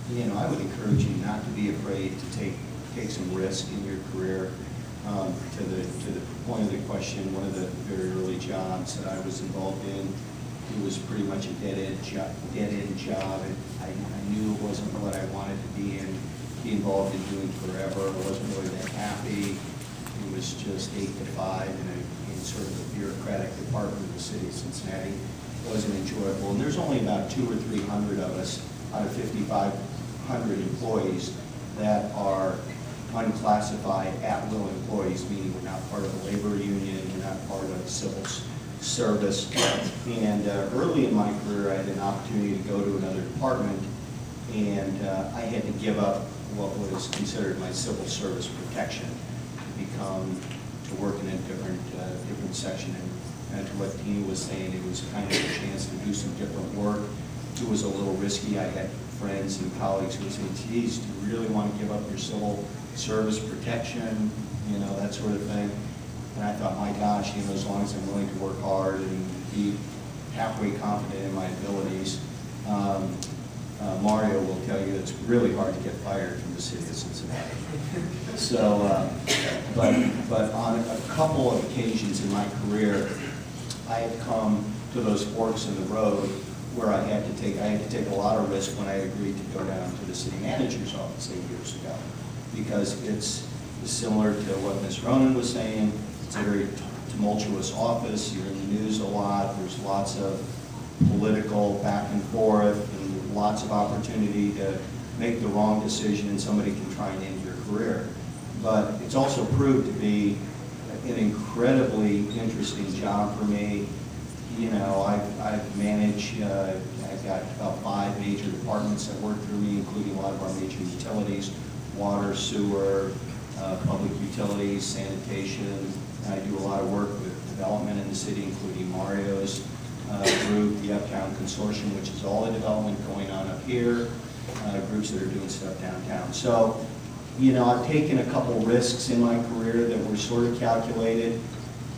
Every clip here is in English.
I would encourage you not to be afraid to take some risk in your career. To the point of the question, one of the very early jobs that I was involved in, it was pretty much a dead-end job, and I knew it wasn't what I wanted to be involved in doing forever. I wasn't really that happy. It was just 8 to 5 in sort of a bureaucratic department of the city of Cincinnati. It wasn't enjoyable, and there's only about 200 or 300 of us out of 5,500 employees that are unclassified at-will employees, meaning we're not part of a labor union, we're not part of civil service. And early in my career, I had an opportunity to go to another department, and I had to give up what was considered my civil service protection to work in a different section. And to what Tina was saying, it was kind of a chance to do some different work. It was a little risky. I had friends and colleagues who would say, geez, do you really want to give up your civil service protection, that sort of thing? And I thought, my gosh, as long as I'm willing to work hard and be halfway confident in my abilities, Mario will tell you it's really hard to get fired from the city of Cincinnati. So, but on a couple of occasions in my career, I have come to those forks in the road where I had to take a lot of risk when I agreed to go down to the city manager's office 8 years ago, because it's similar to what Ms. Ronan was saying. It's a very tumultuous office. You're in the news a lot. There's lots of political back and forth, and lots of opportunity to make the wrong decision, and somebody can try and end your career. But it's also proved to be an incredibly interesting job for me. I've managed, I've got about 5 major departments that work through me, including a lot of our major utilities, water, sewer, public utilities, sanitation. I do a lot of work with development in the city, including Mario's group, the Uptown Consortium, which is all the development going on up here, groups that are doing stuff downtown. So, I've taken a couple risks in my career that were sort of calculated,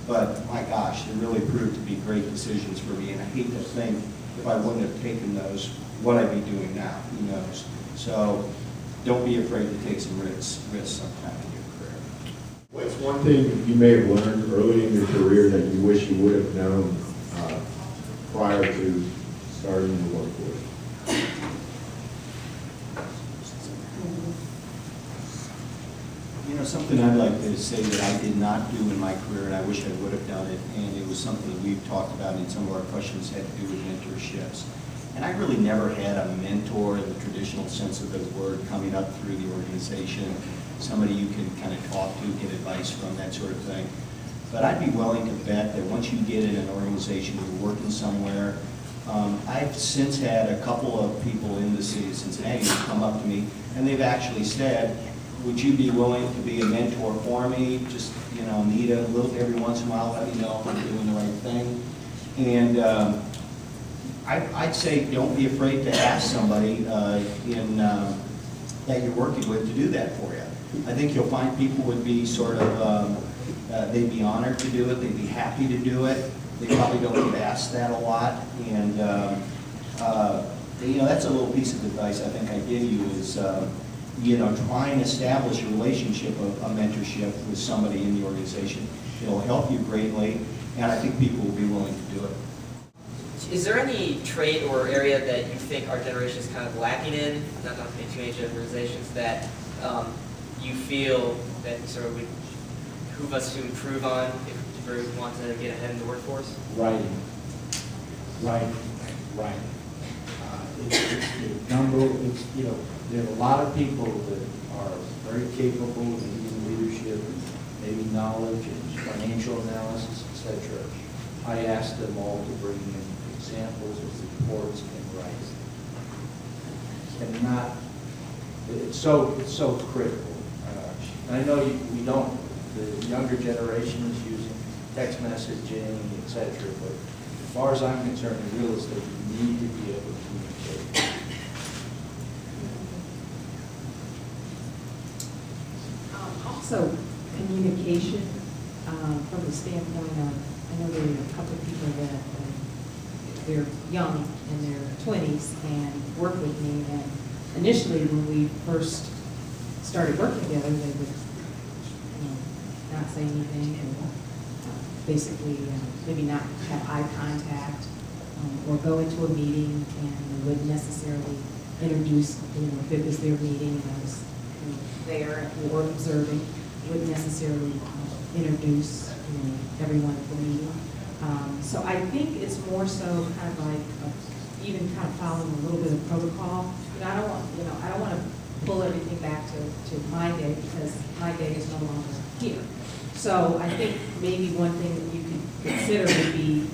but my gosh, they really proved to be great decisions for me, and I hate to think if I wouldn't have taken those, what I'd be doing now, who knows. So don't be afraid to take some risks sometime in your career. What's one thing you may have learned early in your career that you wish you would have known prior to starting the workforce? Something I'd like to say that I did not do in my career, and I wish I would have done it, and it was something that we've talked about in some of our questions, had to do with mentorships. And I really never had a mentor in the traditional sense of the word coming up through the organization, somebody you can kind of talk to, get advice from, that sort of thing. But I'd be willing to bet that once you get in an organization, you're working somewhere. I've since had a couple of people in the city of Cincinnati who come up to me, and they've actually said, would you be willing to be a mentor for me? Just, need a little every once in a while, let me know if I'm doing the right thing. And I'd say don't be afraid to ask somebody that you're working with to do that for you. I think you'll find people would be sort of, they'd be honored to do it, they'd be happy to do it. They probably don't get asked that a lot. And that's a little piece of advice I think I give you is, try and establish a relationship of a mentorship with somebody in the organization. It'll help you greatly, and I think people will be willing to do it. Is there any trait or area that you think our generation is kind of lacking in, not to be too many generalizations, that you feel that sort of would behoove us to improve on if we want to get ahead in the workforce? Writing. There are a lot of people that are very capable in leadership, and maybe knowledge and financial analysis, etc. I ask them all to bring in examples of reports and write. It's so critical. And I know we don't. The younger generation is using text messaging, etc. But as far as I'm concerned, in real estate, you need to be able to communicate. Also, communication from the standpoint of, I know there are a couple of people that they're young in their 20s and work with me, and initially, when we first started working together, they would not say anything and basically maybe not have eye contact or go into a meeting and they wouldn't necessarily introduce, if it was their meeting and I was there or observing, wouldn't necessarily introduce everyone at the meeting. So I think it's more so kind of like even kind of following a little bit of protocol. I don't want to pull everything back to my day because my day is no longer here. So I think maybe one thing that you could consider would be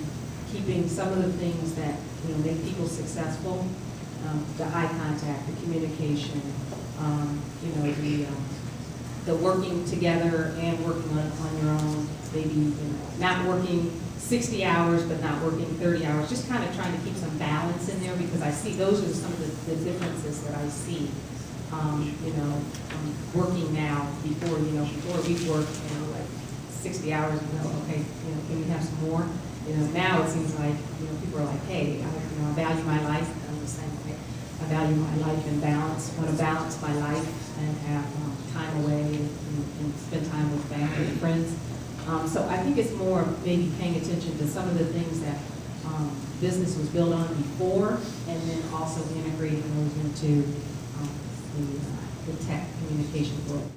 keeping some of the things that make people successful, the eye contact, the communication, the working together and working on your own, maybe not working 60 hours but not working 30 hours, just kind of trying to keep some balance in there because I see those are some of the differences that I see. Working now before we work, like 60 hours, okay, can we have some more? Now it seems like, people are like, hey, I value my life. I'm the same way. I value my life in balance. I want to balance my life and have time away and spend time with family and friends. So I think it's more maybe paying attention to some of the things that business was built on before, and then also integrating those into the tech communication world.